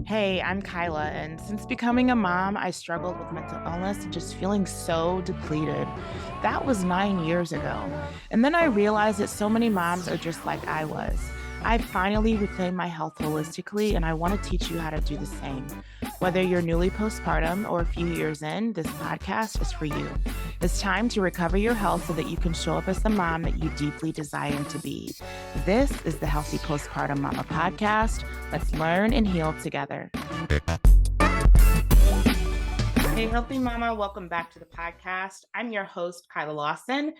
Hey, I'm Kyla, and since becoming a mom, I struggled with mental illness and just feeling so depleted. That was 9 years ago. And then I realized that so many moms are just like I was. I finally reclaimed my health holistically, and I want to teach you how to do the same. Whether you're newly postpartum or a few years in, this podcast is for you. It's time to recover your health so that you can show up as the mom that you deeply desire to be. This is the Healthy Postpartum Mama podcast. Let's learn and heal together. Hey, Healthy Mama, welcome back to the podcast. I'm your host, Kyla Lawson.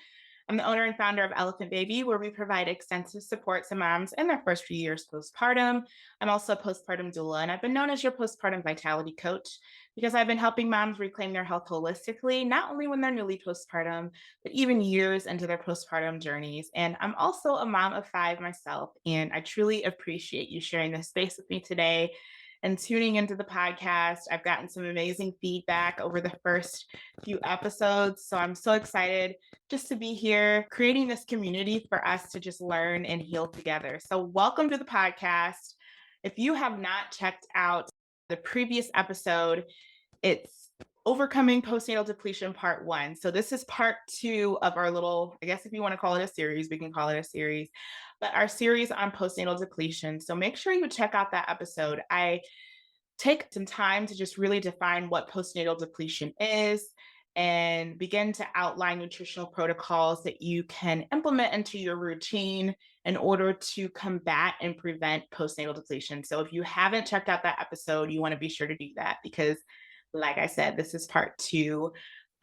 I'm the owner and founder of Elephant Baby, where we provide extensive support to moms in their first few years postpartum. I'm also a postpartum doula, and I've been known as your postpartum vitality coach because I've been helping moms reclaim their health holistically, not only when they're newly postpartum, but even years into their postpartum journeys. And I'm also a mom of 5 myself, and I truly appreciate you sharing this space with me today and tuning into the podcast. I've gotten some amazing feedback over the first few episodes, so I'm so excited just to be here creating this community for us to just learn and heal together. So, welcome to the podcast. If you have not checked out the previous episode, it's Overcoming Postnatal Depletion Part 1. So, this is part 2 of our little, I guess if you want to call it a series, we can call it a series, but our series on postnatal depletion. So, make sure you check out that episode. I take some time to just really define what postnatal depletion is and begin to outline nutritional protocols that you can implement into your routine in order to combat and prevent postnatal depletion. So if you haven't checked out that episode, you want to be sure to do that because, like I said, this is part 2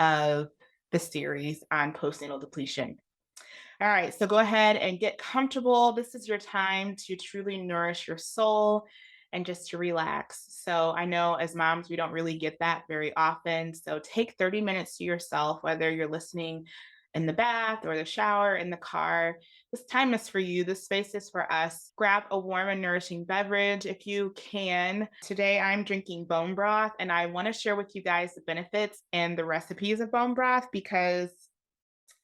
of the series on postnatal depletion. All right, so go ahead and get comfortable. This is your time to truly nourish your soul and just to relax. So I know as moms, we don't really get that very often. So take 30 minutes to yourself, whether you're listening in the bath or the shower, in the car. This time is for you. This space is for us. Grab a warm and nourishing beverage if you can. Today I'm drinking bone broth, and I want to share with you guys the benefits and the recipes of bone broth because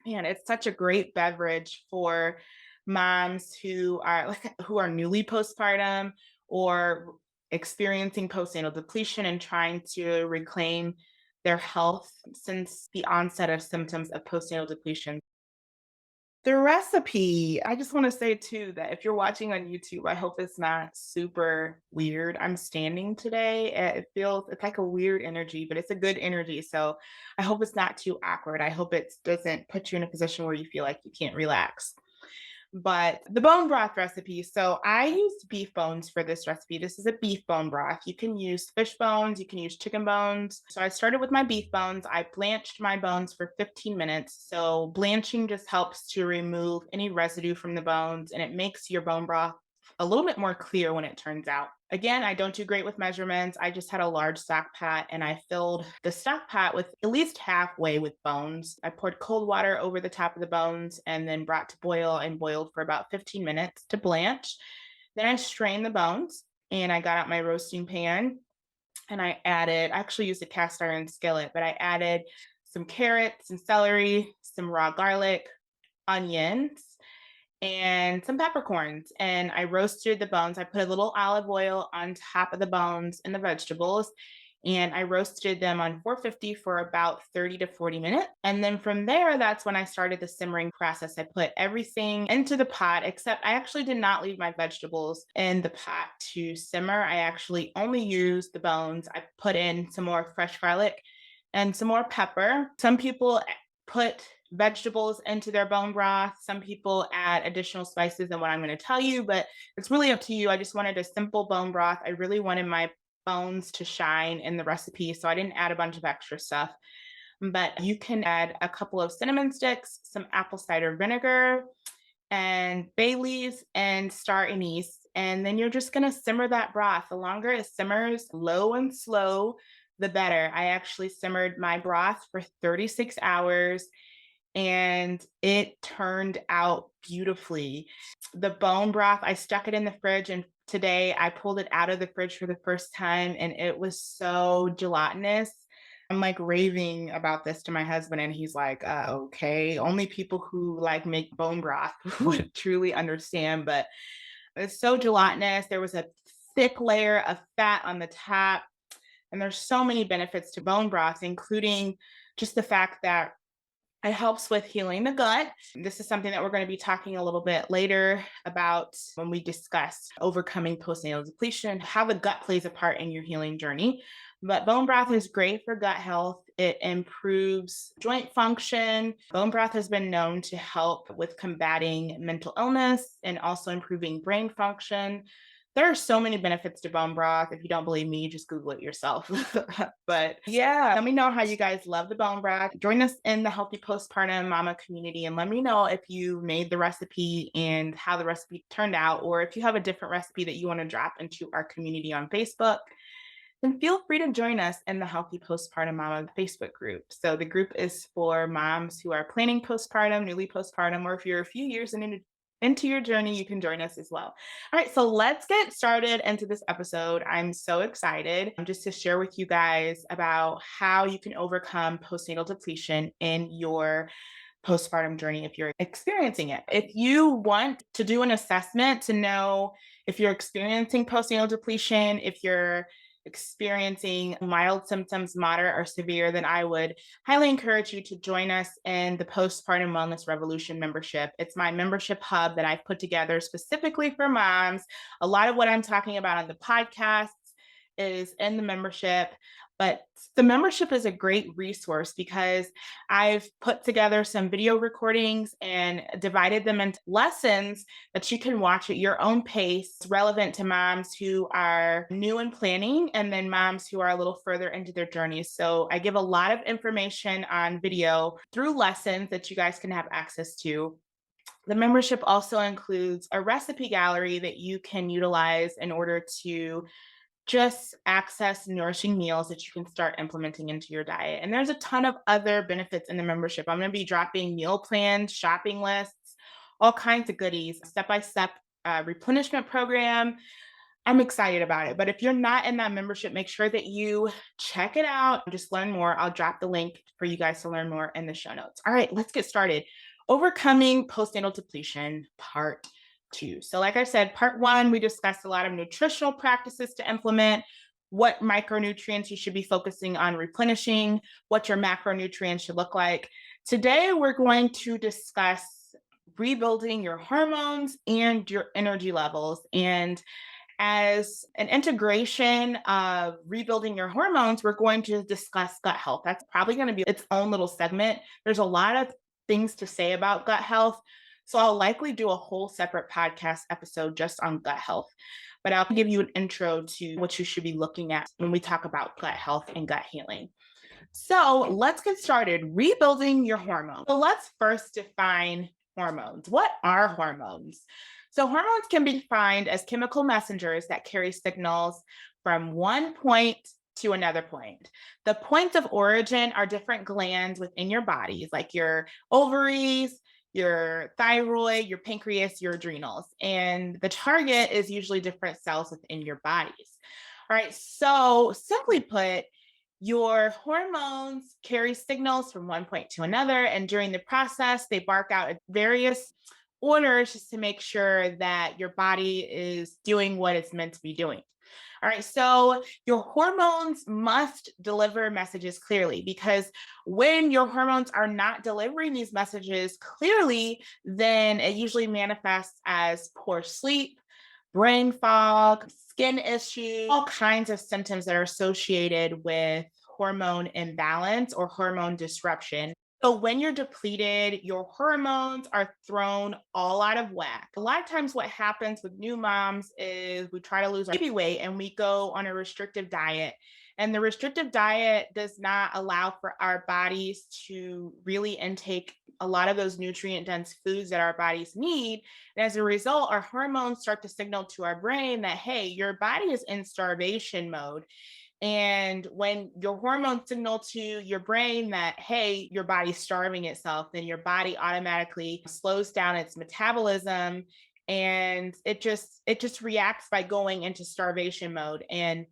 man, it's such a great beverage for moms who are newly postpartum or experiencing postnatal depletion and trying to reclaim their health since the onset of symptoms of postnatal depletion. The recipe, I just want to say too that if you're watching on YouTube, I hope it's not super weird. I'm standing today. It's like a weird energy, but it's a good energy. So I hope it's not too awkward. I hope it doesn't put you in a position where you feel like you can't relax. But the bone broth recipe. So I used beef bones for this recipe. This is a beef bone broth. You can use fish bones, you can use chicken bones. So I started with my beef bones. I blanched my bones for 15 minutes. So blanching just helps to remove any residue from the bones and it makes your bone broth a little bit more clear when it turns out. Again, I don't do great with measurements. I just had a large stock pot and I filled the stock pot with at least halfway with bones. I poured cold water over the top of the bones and then brought to boil and boiled for about 15 minutes to blanch. Then I strained the bones and I got out my roasting pan and I actually used a cast iron skillet, but I added some carrots and celery, some raw garlic, onions, and some peppercorns. And I roasted the bones. I put a little olive oil on top of the bones and the vegetables. And I roasted them on 450 for about 30 to 40 minutes. And then from there, that's when I started the simmering process. I put everything into the pot, except I actually did not leave my vegetables in the pot to simmer. I actually only used the bones. I put in some more fresh garlic and some more pepper. Some people put vegetables into their bone broth. Some people add additional spices than what I'm going to tell you, but it's really up to you. I just wanted a simple bone broth. I really wanted my bones to shine in the recipe, so I didn't add a bunch of extra stuff. But you can add a couple of cinnamon sticks, some apple cider vinegar, and bay leaves and star anise. And then you're just going to simmer that broth. The longer it simmers, low and slow, the better. I actually simmered my broth for 36 hours and it turned out beautifully. The bone broth, I stuck it in the fridge, and today I pulled it out of the fridge for the first time, and it was so gelatinous. I'm like raving about this to my husband, and he's like, okay, only people who like make bone broth would truly understand, but it's so gelatinous. There was a thick layer of fat on the top. And there's so many benefits to bone broth, including just the fact that it helps with healing the gut. This is something that we're going to be talking a little bit later about when we discuss overcoming postnatal depletion, how the gut plays a part in your healing journey. But bone broth is great for gut health. It improves joint function. Bone broth has been known to help with combating mental illness and also improving brain function. There are so many benefits to bone broth. If you don't believe me, just Google it yourself. But yeah, let me know how you guys love the bone broth. Join us in the Healthy Postpartum Mama community and let me know if you made the recipe and how the recipe turned out, or if you have a different recipe that you want to drop into our community on Facebook. Then feel free to join us in the Healthy Postpartum Mama Facebook group. So the group is for moms who are planning postpartum, newly postpartum, or if you're a few years into your journey, you can join us as well. All right, so let's get started into this episode. I'm so excited just to share with you guys about how you can overcome postnatal depletion in your postpartum journey if you're experiencing it. If you want to do an assessment to know if you're experiencing postnatal depletion, if you're experiencing mild symptoms, moderate or severe, then I would highly encourage you to join us in the Postpartum Wellness Revolution membership. It's my membership hub that I've put together specifically for moms. A lot of what I'm talking about on the podcast is in the membership, but the membership is a great resource because I've put together some video recordings and divided them into lessons that you can watch at your own pace, relevant to moms who are new in planning and then moms who are a little further into their journeys. So I give a lot of information on video through lessons that you guys can have access to. The membership also includes a recipe gallery that you can utilize in order to just access nourishing meals that you can start implementing into your diet. And there's a ton of other benefits in the membership. I'm going to be dropping meal plans, shopping lists, all kinds of goodies, step-by-step replenishment program. I'm excited about it. But if you're not in that membership, make sure that you check it out. Just learn more. I'll drop the link for you guys to learn more in the show notes. All right, let's get started. Overcoming postnatal depletion, part 2. So like I said, part 1, we discussed a lot of nutritional practices to implement, what micronutrients you should be focusing on replenishing, what your macronutrients should look like. Today, we're going to discuss rebuilding your hormones and your energy levels. And as an integration of rebuilding your hormones, we're going to discuss gut health. That's probably going to be its own little segment. There's a lot of things to say about gut health. So I'll likely do a whole separate podcast episode just on gut health, but I'll give you an intro to what you should be looking at when we talk about gut health and gut healing. So let's get started. Rebuilding your hormones. So let's first define hormones. What are hormones? So hormones can be defined as chemical messengers that carry signals from one point to another point. The points of origin are different glands within your bodies, like your ovaries, your thyroid, your pancreas, your adrenals. And the target is usually different cells within your bodies. All right, so simply put, your hormones carry signals from one point to another, and during the process, they bark out various orders just to make sure that your body is doing what it's meant to be doing. All right, so your hormones must deliver messages clearly, because when your hormones are not delivering these messages clearly, then it usually manifests as poor sleep, brain fog, skin issues, all kinds of symptoms that are associated with hormone imbalance or hormone disruption. So when you're depleted, your hormones are thrown all out of whack. A lot of times what happens with new moms is we try to lose our baby weight and we go on a restrictive diet. And the restrictive diet does not allow for our bodies to really intake a lot of those nutrient-dense foods that our bodies need. And as a result, our hormones start to signal to our brain that, hey, your body is in starvation mode. And when your hormones signal to your brain that, hey, your body's starving itself, then your body automatically slows down its metabolism and it just reacts by going into starvation mode. And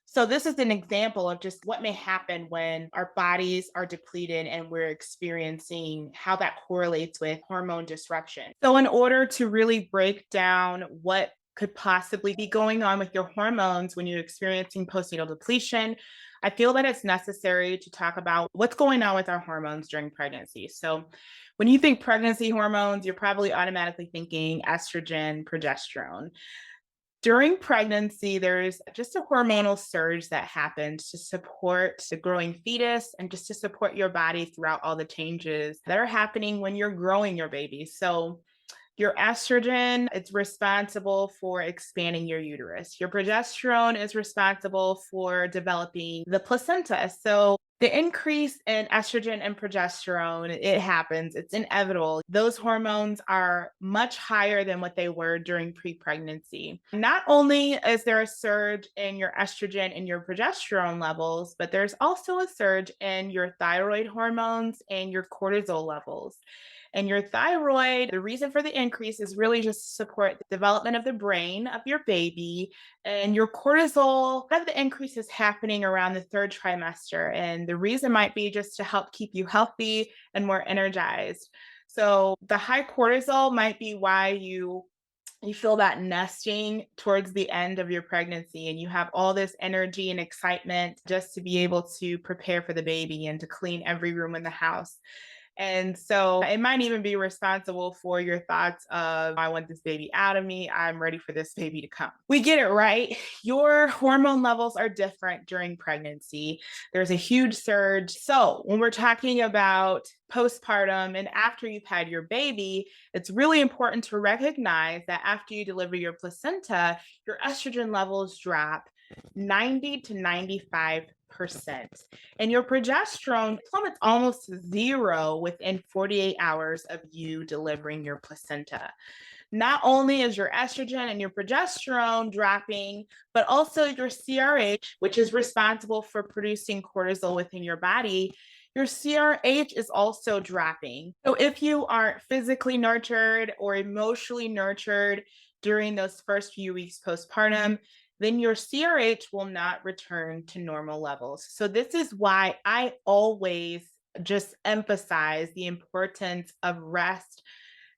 so this is an example of just what may happen when our bodies are depleted and we're experiencing how that correlates with hormone disruption. So in order to really break down what could possibly be going on with your hormones when you're experiencing postnatal depletion, I feel that it's necessary to talk about what's going on with our hormones during pregnancy. So, when you think pregnancy hormones, you're probably automatically thinking estrogen, progesterone. During pregnancy, there's just a hormonal surge that happens to support the growing fetus and just to support your body throughout all the changes that are happening when you're growing your baby. So, your estrogen is responsible for expanding your uterus. Your progesterone is responsible for developing the placenta. So the increase in estrogen and progesterone, it happens, it's inevitable. Those hormones are much higher than what they were during pre-pregnancy. Not only is there a surge in your estrogen and your progesterone levels, but there's also a surge in your thyroid hormones and your cortisol levels. And your thyroid, the reason for the increase is really just to support the development of the brain of your baby. And your cortisol, a lot of the increase is happening around the third trimester. And the reason might be just to help keep you healthy and more energized. So the high cortisol might be why you feel that nesting towards the end of your pregnancy and you have all this energy and excitement just to be able to prepare for the baby and to clean every room in the house. And so it might even be responsible for your thoughts of, I want this baby out of me. I'm ready for this baby to come. We get it, right? Your hormone levels are different during pregnancy. There's a huge surge. So when we're talking about postpartum and after you've had your baby, it's really important to recognize that after you deliver your placenta, your estrogen levels drop 90 to 95%. And your progesterone plummets almost to zero within 48 hours of you delivering your placenta. Not only is your estrogen and your progesterone dropping, but also your CRH, which is responsible for producing cortisol within your body, your CRH is also dropping. So if you aren't physically nurtured or emotionally nurtured during those first few weeks postpartum, then your CRH will not return to normal levels. So this is why I always just emphasize the importance of rest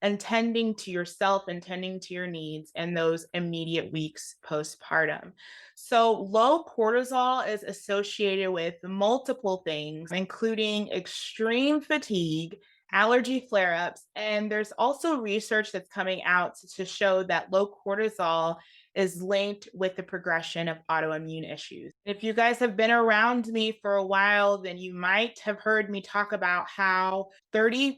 and tending to yourself and tending to your needs in those immediate weeks postpartum. So, low cortisol is associated with multiple things, including extreme fatigue, allergy flare ups, and there's also research that's coming out to show that low cortisol is linked with the progression of autoimmune issues. If you guys have been around me for a while, then you might have heard me talk about how 30%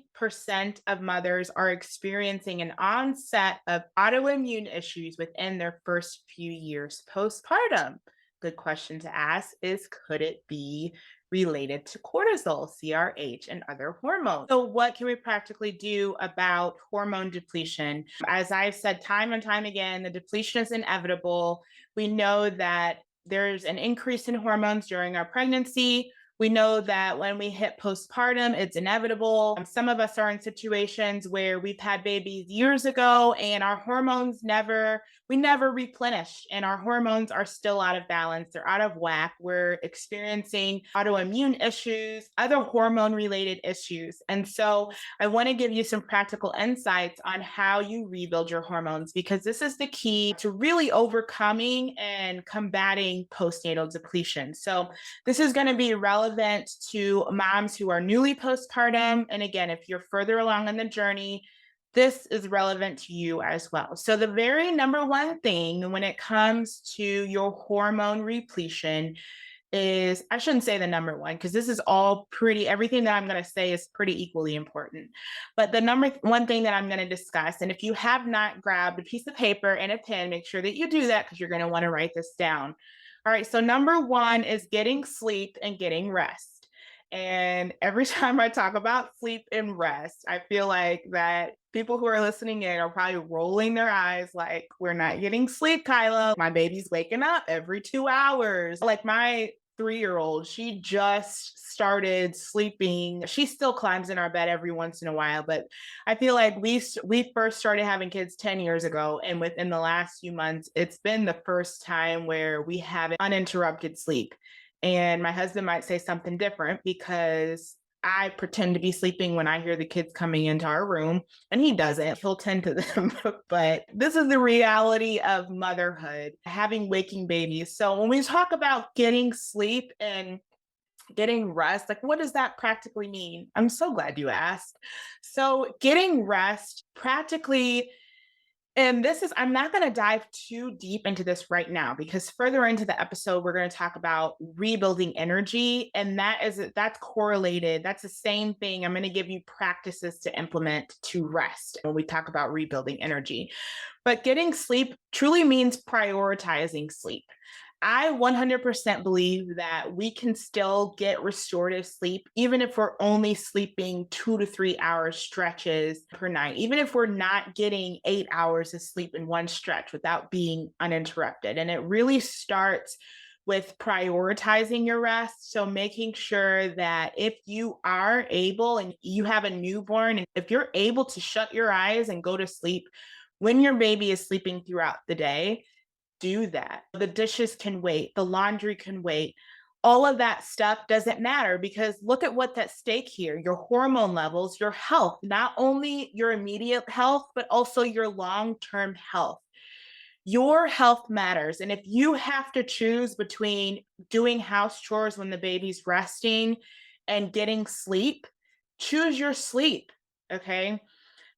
of mothers are experiencing an onset of autoimmune issues within their first few years postpartum. Good question to ask is, could it be related to cortisol, CRH, and other hormones? So, what can we practically do about hormone depletion? As I've said time and time again, the depletion is inevitable. We know that there's an increase in hormones during our pregnancy. We know that when we hit postpartum, it's inevitable. Some of us are in situations where we've had babies years ago and our hormones we never replenished and our hormones are still out of balance. They're out of whack. We're experiencing autoimmune issues, other hormone related issues. And so I want to give you some practical insights on how you rebuild your hormones, because this is the key to really overcoming and combating postnatal depletion. So this is going to be relevant to moms who are newly postpartum. And again, if you're further along in the journey, this is relevant to you as well. So, the very number one thing when it comes to your hormone repletion is, I shouldn't say the number one, because this is all everything that I'm going to say is pretty equally important. But the number one thing that I'm going to discuss, and if you have not grabbed a piece of paper and a pen, make sure that you do that because you're going to want to write this down. All right, so number one is getting sleep and getting rest. And every time I talk about sleep and rest, I feel like that people who are listening in are probably rolling their eyes like, we're not getting sleep, Kyla. My baby's waking up every 2 hours. Like my 3-year-old, she just started sleeping. She still climbs in our bed every once in a while, but I feel like we first started having kids 10 years ago, and within the last few months, it's been the first time where we have uninterrupted sleep. And my husband might say something different because I pretend to be sleeping when I hear the kids coming into our room, and he doesn't. He'll tend to them. But this is the reality of motherhood, having waking babies. So when we talk about getting sleep and getting rest, like what does that practically mean? I'm so glad you asked. So getting rest practically, and this is, I'm not going to dive too deep into this right now because further into the episode, we're going to talk about rebuilding energy. And that's correlated. That's the same thing. I'm going to give you practices to implement to rest when we talk about rebuilding energy. But getting sleep truly means prioritizing sleep. I 100% believe that we can still get restorative sleep, even if we're only sleeping 2 to 3 hour stretches per night, even if we're not getting 8 hours of sleep in one stretch without being uninterrupted. And it really starts with prioritizing your rest. So making sure that if you are able and you have a newborn, and if you're able to shut your eyes and go to sleep when your baby is sleeping throughout the day, do that. The dishes can wait, the laundry can wait. All of that stuff doesn't matter because look at what's at stake here, your hormone levels, your health, not only your immediate health, but also your long term health. Your health matters. And if you have to choose between doing house chores when the baby's resting and getting sleep, choose your sleep. Okay,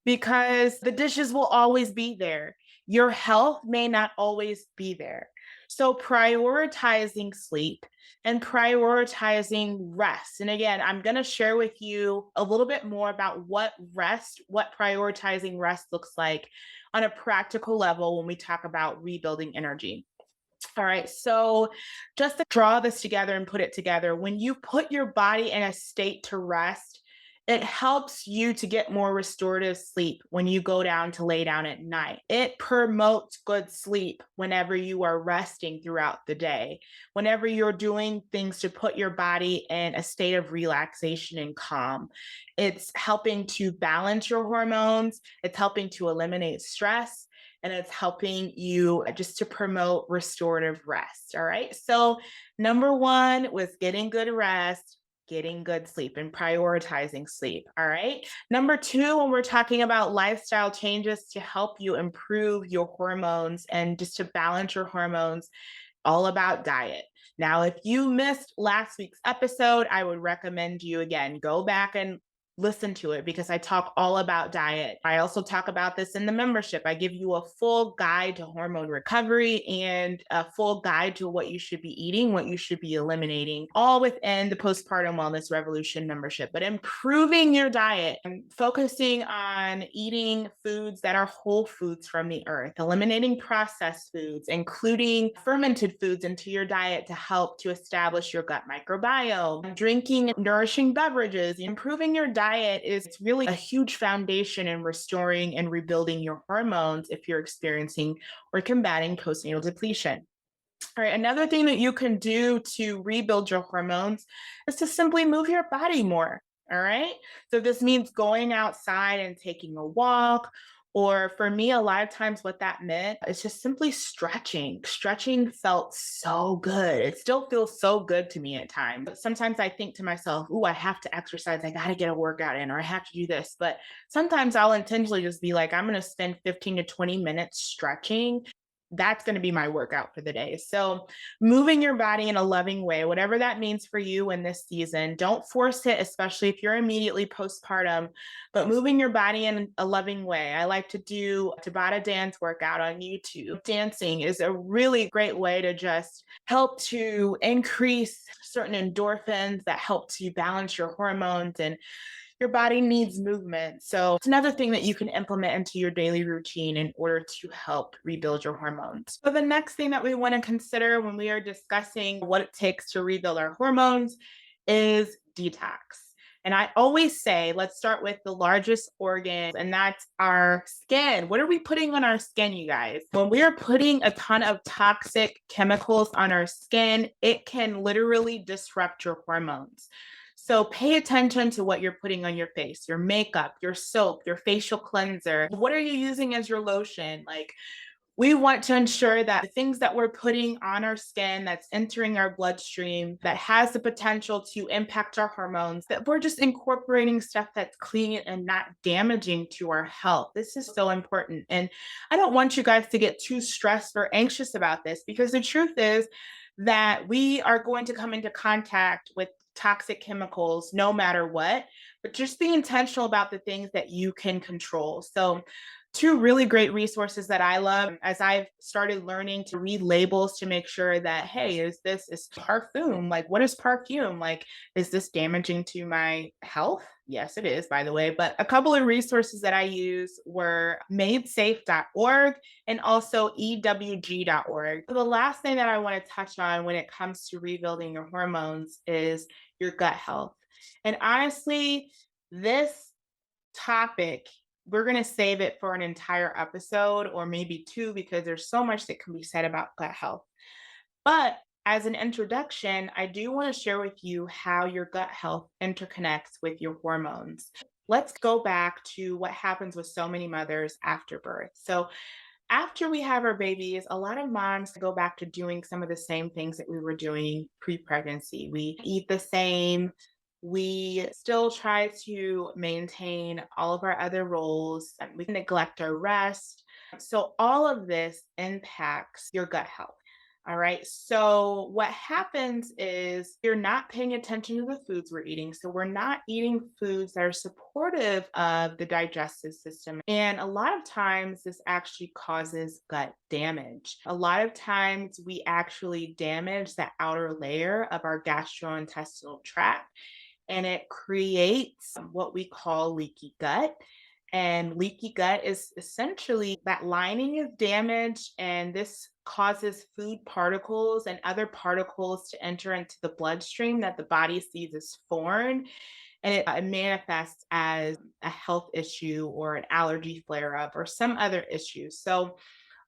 because the dishes will always be there. Your health may not always be there. So, prioritizing sleep and prioritizing rest. And again, I'm going to share with you a little bit more about what prioritizing rest looks like on a practical level when we talk about rebuilding energy. All right. So just to draw this together and put it together, when you put your body in a state to rest, it helps you to get more restorative sleep when you go down to lay down at night. It promotes good sleep whenever you are resting throughout the day, whenever you're doing things to put your body in a state of relaxation and calm. It's helping to balance your hormones, it's helping to eliminate stress, and it's helping you just to promote restorative rest. All right. So, number one was getting good rest, getting good sleep, and prioritizing sleep. All right. Number two, when we're talking about lifestyle changes to help you improve your hormones and just to balance your hormones, all about diet. Now, if you missed last week's episode, I would recommend you again go back and listen to it because I talk all about diet. I also talk about this in the membership. I give you a full guide to hormone recovery and a full guide to what you should be eating, what you should be eliminating, all within the Postpartum Wellness Revolution membership. But improving your diet and focusing on eating foods that are whole foods from the earth, eliminating processed foods, including fermented foods into your diet to help to establish your gut microbiome, drinking nourishing beverages, improving your diet is really a huge foundation in restoring and rebuilding your hormones if you're experiencing or combating postnatal depletion. All right, another thing that you can do to rebuild your hormones is to simply move your body more. All right. So this means going outside and taking a walk. Or for me, a lot of times what that meant is just simply stretching. Stretching felt so good. It still feels so good to me at times. But sometimes I think to myself, ooh, I have to exercise. I got to get a workout in, or I have to do this. But sometimes I'll intentionally just be like, I'm going to spend 15 to 20 minutes stretching. That's going to be my workout for the day. So, moving your body in a loving way, whatever that means for you in this season, don't force it, especially if you're immediately postpartum, but moving your body in a loving way. I like to do a Tabata dance workout on YouTube. Dancing is a really great way to just help to increase certain endorphins that help to balance your hormones, and your body needs movement. So it's another thing that you can implement into your daily routine in order to help rebuild your hormones. So the next thing that we want to consider when we are discussing what it takes to rebuild our hormones is detox. And I always say, let's start with the largest organ, and that's our skin. What are we putting on our skin, you guys? When we are putting a ton of toxic chemicals on our skin, it can literally disrupt your hormones. So pay attention to what you're putting on your face, your makeup, your soap, your facial cleanser. What are you using as your lotion? Like, We want to ensure that the things that we're putting on our skin that's entering our bloodstream that has the potential to impact our hormones, that we're just incorporating stuff that's clean and not damaging to our health. This is so important. And I don't want you guys to get too stressed or anxious about this, because the truth is that we are going to come into contact with toxic chemicals no matter what, but just be intentional about the things that you can control. So, two really great resources that I love as I've started learning to read labels to make sure that, hey, is perfume? Like, what is perfume? Like, is this damaging to my health? Yes, it is, by the way. But a couple of resources that I use were madesafe.org and also ewg.org. The last thing that I want to touch on when it comes to rebuilding your hormones is your gut health. And honestly, this topic, we're going to save it for an entire episode or maybe two, because there's so much that can be said about gut health. But as an introduction, I do want to share with you how your gut health interconnects with your hormones. Let's go back to what happens with so many mothers after birth. So, after we have our babies, a lot of moms go back to doing some of the same things that we were doing pre pregnancy. We eat the same. We still try to maintain all of our other roles. And we neglect our rest. So, all of this impacts your gut health. All right. So, what happens is you're not paying attention to the foods we're eating. So, we're not eating foods that are supportive of the digestive system. And a lot of times, this actually causes gut damage. A lot of times, we actually damage the outer layer of our gastrointestinal tract, and it creates what we call leaky gut. And leaky gut is essentially that lining is damaged, and this causes food particles and other particles to enter into the bloodstream that the body sees as foreign. And it manifests as a health issue or an allergy flare up or some other issue. So,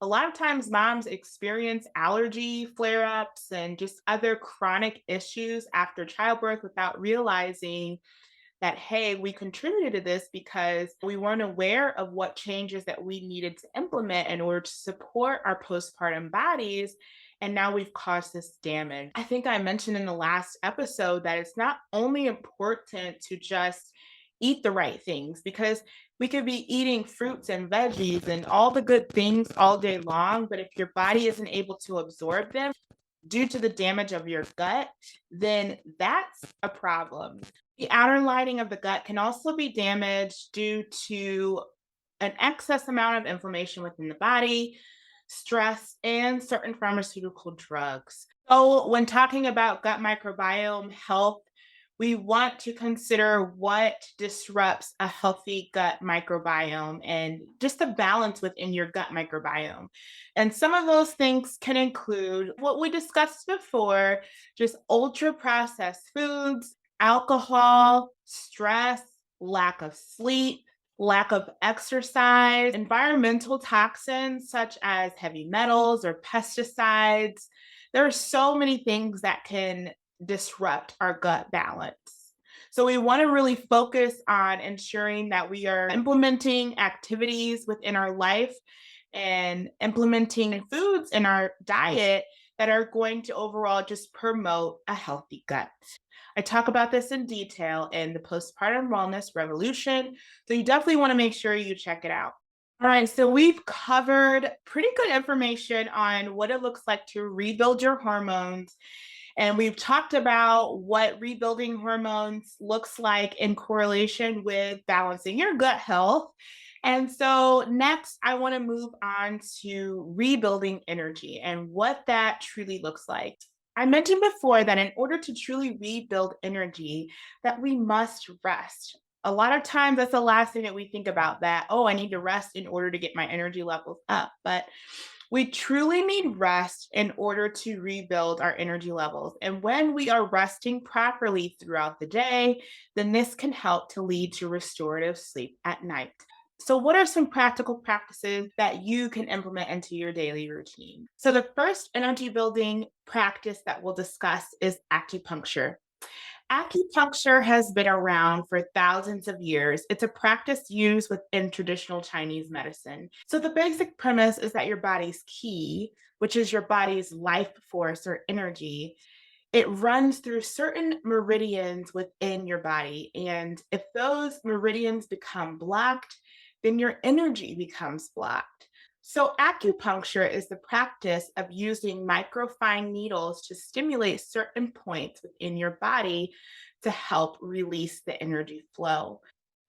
a lot of times moms experience allergy flare ups and just other chronic issues after childbirth without realizing that, hey, we contributed to this because we weren't aware of what changes that we needed to implement in order to support our postpartum bodies. And now we've caused this damage. I think I mentioned in the last episode that it's not only important to just eat the right things, because we could be eating fruits and veggies and all the good things all day long, but if your body isn't able to absorb them due to the damage of your gut, then that's a problem. The outer lining of the gut can also be damaged due to an excess amount of inflammation within the body, stress, and certain pharmaceutical drugs. So, when talking about gut microbiome health, we want to consider what disrupts a healthy gut microbiome and just the balance within your gut microbiome. And some of those things can include what we discussed before, just ultra processed foods, alcohol, stress, lack of sleep, lack of exercise, environmental toxins such as heavy metals or pesticides. There are so many things that can disrupt our gut balance. So, we want to really focus on ensuring that we are implementing activities within our life and implementing foods in our diet that are going to overall just promote a healthy gut. I talk about this in detail in the Postpartum Wellness Revolution. So, you definitely want to make sure you check it out. All right, so we've covered pretty good information on what it looks like to rebuild your hormones. And we've talked about what rebuilding hormones looks like in correlation with balancing your gut health. And so, next, I want to move on to rebuilding energy and what that truly looks like. I mentioned before that in order to truly rebuild energy, that we must rest. A lot of times that's the last thing that we think about, that, oh, I need to rest in order to get my energy levels up. But we truly need rest in order to rebuild our energy levels. And when we are resting properly throughout the day, then this can help to lead to restorative sleep at night. So, what are some practical practices that you can implement into your daily routine? So, the first energy building practice that we'll discuss is acupuncture. Acupuncture has been around for thousands of years. It's a practice used within traditional Chinese medicine. So, the basic premise is that your body's ki, which is your body's life force or energy, it runs through certain meridians within your body. And if those meridians become blocked, then your energy becomes blocked. So, acupuncture is the practice of using microfine needles to stimulate certain points within your body to help release the energy flow.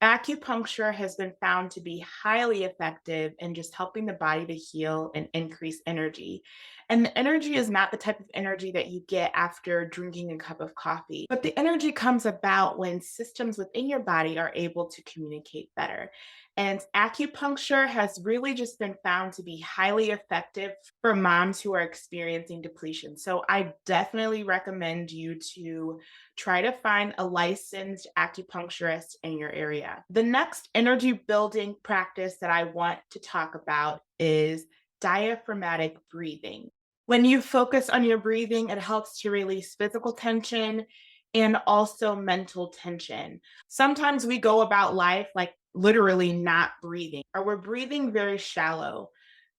Acupuncture has been found to be highly effective in just helping the body to heal and increase energy. And the energy is not the type of energy that you get after drinking a cup of coffee, but the energy comes about when systems within your body are able to communicate better. And acupuncture has really just been found to be highly effective for moms who are experiencing depletion. So I definitely recommend you to try to find a licensed acupuncturist in your area. The next energy building practice that I want to talk about is diaphragmatic breathing. When you focus on your breathing, it helps to release physical tension and also mental tension. Sometimes we go about life like literally not breathing, or we're breathing very shallow.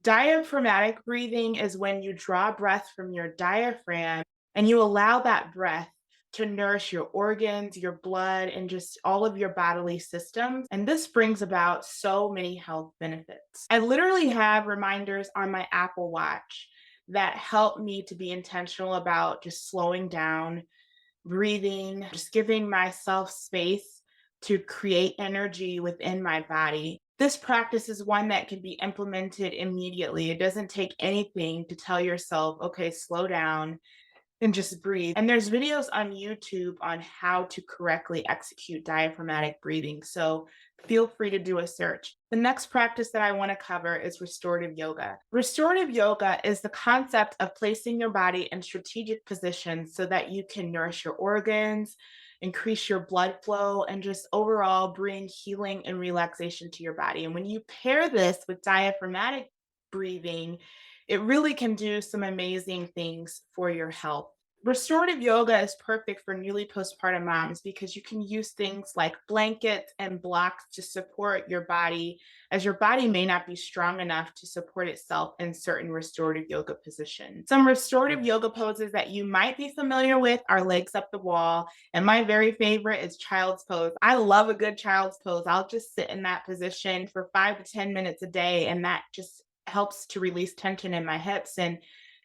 Diaphragmatic breathing is when you draw breath from your diaphragm and you allow that breath to nourish your organs, your blood, and just all of your bodily systems. And this brings about so many health benefits. I literally have reminders on my Apple Watch that help me to be intentional about just slowing down, breathing, just giving myself space to create energy within my body. This practice is one that can be implemented immediately. It doesn't take anything to tell yourself, okay, slow down and just breathe. And there's videos on YouTube on how to correctly execute diaphragmatic breathing. So feel free to do a search. The next practice that I want to cover is restorative yoga. Restorative yoga is the concept of placing your body in strategic positions so that you can nourish your organs, increase your blood flow, and just overall bring healing and relaxation to your body. And when you pair this with diaphragmatic breathing, it really can do some amazing things for your health. Restorative yoga is perfect for newly postpartum moms because you can use things like blankets and blocks to support your body, as your body may not be strong enough to support itself in certain restorative yoga positions. Some restorative yoga poses that you might be familiar with are legs up the wall, and my very favorite is child's pose. I love a good child's pose. I'll just sit in that position for 5 to 10 minutes a day, and that just helps to release tension in my hips. And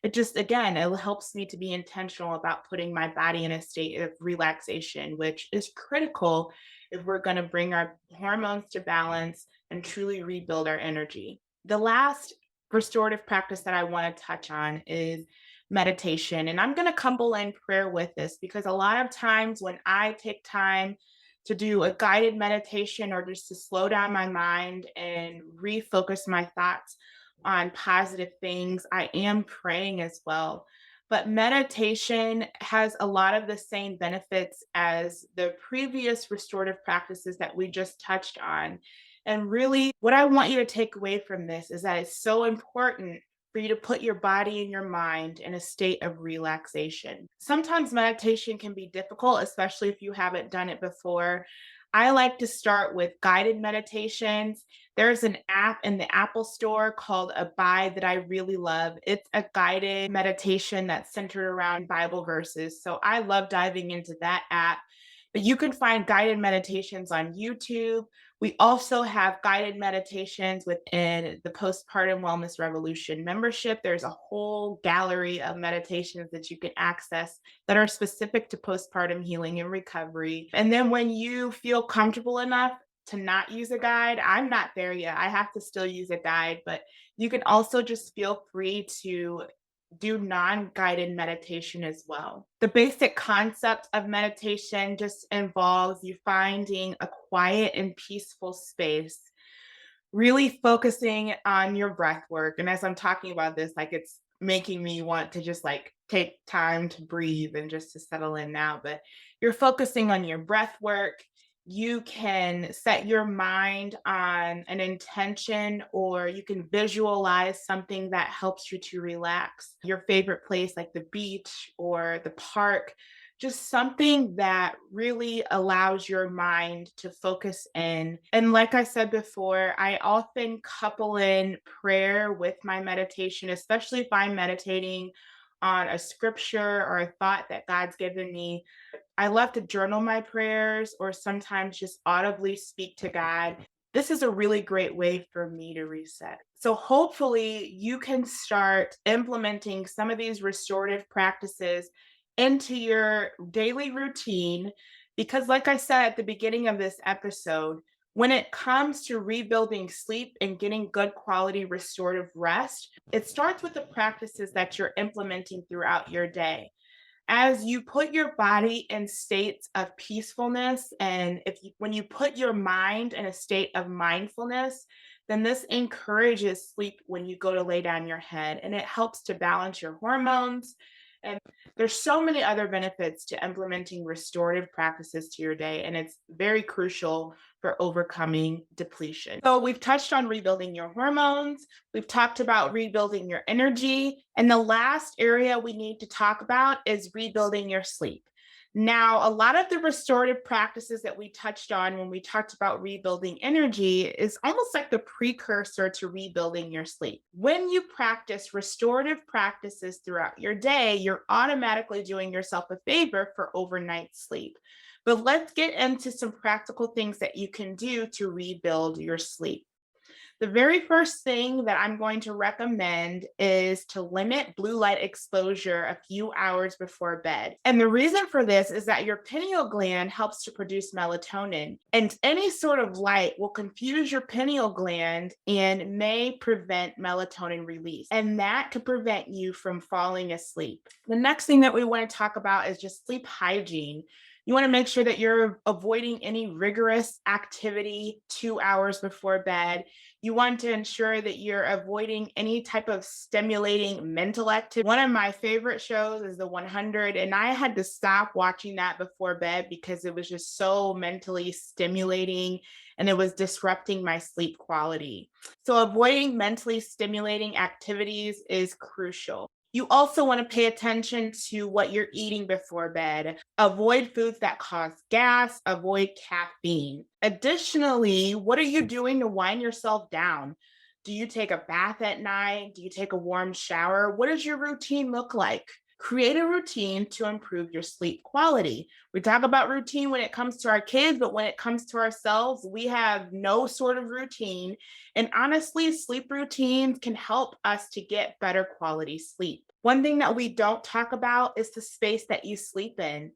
it just, again, it helps me to be intentional about putting my body in a state of relaxation, which is critical if we're going to bring our hormones to balance and truly rebuild our energy. The last restorative practice that I want to touch on is meditation. And I'm going to couple in prayer with this because a lot of times when I take time to do a guided meditation or just to slow down my mind and refocus my thoughts on positive things, I am praying as well. But meditation has a lot of the same benefits as the previous restorative practices that we just touched on. And really, what I want you to take away from this is that it's so important for you to put your body and your mind in a state of relaxation. Sometimes meditation can be difficult, especially if you haven't done it before. I like to start with guided meditations. There's an app in the Apple Store called Abide that I really love. It's a guided meditation that's centered around Bible verses. So I love diving into that app. But you can find guided meditations on YouTube. We also have guided meditations within the Postpartum Wellness Revolution membership. There's a whole gallery of meditations that you can access that are specific to postpartum healing and recovery. And then when you feel comfortable enough to not use a guide, I'm not there yet. I have to still use a guide, but you can also just feel free to do non guided meditation as well. The basic concept of meditation just involves you finding a quiet and peaceful space, really focusing on your breath work. And as I'm talking about this, like it's making me want to just like take time to breathe and just to settle in now. But you're focusing on your breath work. You can set your mind on an intention, or you can visualize something that helps you to relax. Your favorite place, like the beach or the park, just something that really allows your mind to focus in. And like I said before, I often couple in prayer with my meditation, especially if I'm meditating on a scripture or a thought that God's given me. I love to journal my prayers or sometimes just audibly speak to God. This is a really great way for me to reset. So, hopefully, you can start implementing some of these restorative practices into your daily routine. Because, like I said at the beginning of this episode, when it comes to rebuilding sleep and getting good quality restorative rest, it starts with the practices that you're implementing throughout your day. As you put your body in states of peacefulness, and when you put your mind in a state of mindfulness, then this encourages sleep when you go to lay down your head, and it helps to balance your hormones. And there's so many other benefits to implementing restorative practices to your day, and it's very crucial for overcoming depletion. So we've touched on rebuilding your hormones. We've talked about rebuilding your energy. And the last area we need to talk about is rebuilding your sleep. Now, a lot of the restorative practices that we touched on when we talked about rebuilding energy is almost like the precursor to rebuilding your sleep. When you practice restorative practices throughout your day, you're automatically doing yourself a favor for overnight sleep. But let's get into some practical things that you can do to rebuild your sleep. The very first thing that I'm going to recommend is to limit blue light exposure a few hours before bed. And the reason for this is that your pineal gland helps to produce melatonin, and any sort of light will confuse your pineal gland and may prevent melatonin release. And that could prevent you from falling asleep. The next thing that we want to talk about is just sleep hygiene. You want to make sure that you're avoiding any rigorous activity 2 hours before bed. You want to ensure that you're avoiding any type of stimulating mental activity. One of my favorite shows is The 100, and I had to stop watching that before bed because it was just so mentally stimulating and it was disrupting my sleep quality. So, avoiding mentally stimulating activities is crucial. You also want to pay attention to what you're eating before bed. Avoid foods that cause gas, avoid caffeine. Additionally, what are you doing to wind yourself down? Do you take a bath at night? Do you take a warm shower? What does your routine look like? Create a routine to improve your sleep quality. We talk about routine when it comes to our kids, but when it comes to ourselves, we have no sort of routine. And honestly, sleep routines can help us to get better quality sleep. One thing that we don't talk about is the space that you sleep in.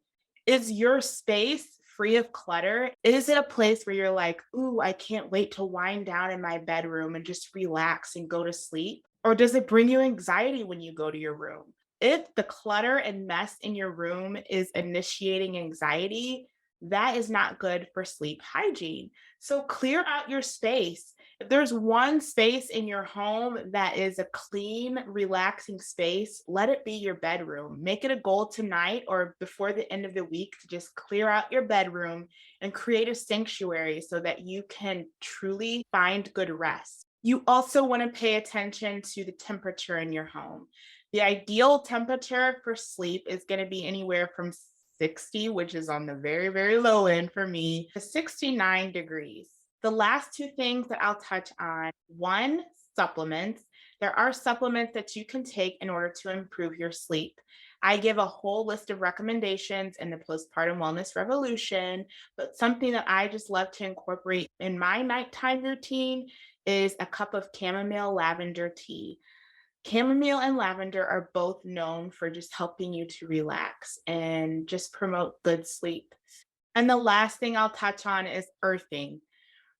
Is your space free of clutter? Is it a place where you're like, ooh, I can't wait to wind down in my bedroom and just relax and go to sleep? Or does it bring you anxiety when you go to your room? If the clutter and mess in your room is initiating anxiety, that is not good for sleep hygiene. So clear out your space. If there's one space in your home that is a clean, relaxing space, let it be your bedroom. Make it a goal tonight or before the end of the week to just clear out your bedroom and create a sanctuary so that you can truly find good rest. You also want to pay attention to the temperature in your home. The ideal temperature for sleep is going to be anywhere from 60, which is on the very, very low end for me, to 69 degrees. The last two things that I'll touch on, one, supplements. There are supplements that you can take in order to improve your sleep. I give a whole list of recommendations in the Postpartum Wellness Revolution, but something that I just love to incorporate in my nighttime routine is a cup of chamomile lavender tea. Chamomile and lavender are both known for just helping you to relax and just promote good sleep. And the last thing I'll touch on is earthing.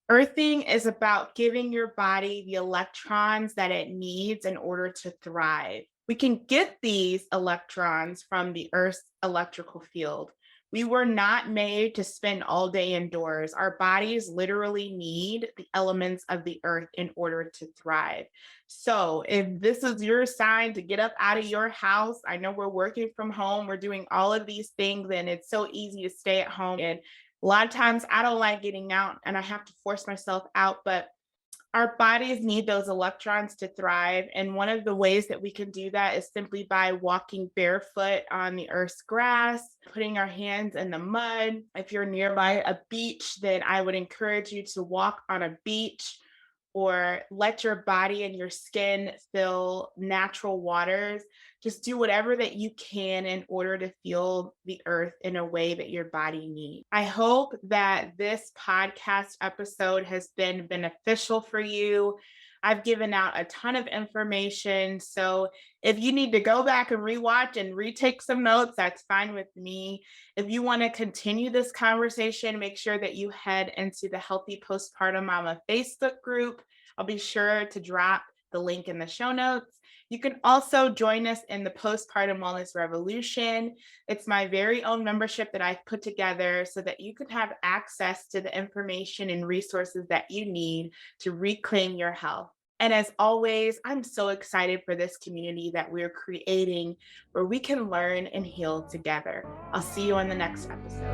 Earthing is about giving your body the electrons that it needs in order to thrive. We can get these electrons from the Earth's electrical field. We were not made to spend all day indoors. Our bodies literally need the elements of the earth in order to thrive. So, if this is your sign to get up out of your house, I know we're working from home, we're doing all of these things, and it's so easy to stay at home. And a lot of times I don't like getting out and I have to force myself out, but Our bodies need those electrons to thrive. And one of the ways that we can do that is simply by walking barefoot on the earth's grass, putting our hands in the mud. If you're nearby a beach, then I would encourage you to walk on a beach or let your body and your skin feel natural waters. Just do whatever that you can in order to feel the earth in a way that your body needs. I hope that this podcast episode has been beneficial for you. I've given out a ton of information. So if you need to go back and rewatch and retake some notes, that's fine with me. If you want to continue this conversation, make sure that you head into the Healthy Postpartum Mama Facebook group. I'll be sure to drop the link in the show notes. You can also join us in the Postpartum Wellness Revolution. It's my very own membership that I've put together so that you can have access to the information and resources that you need to reclaim your health. And as always, I'm so excited for this community that we're creating where we can learn and heal together. I'll see you on the next episode.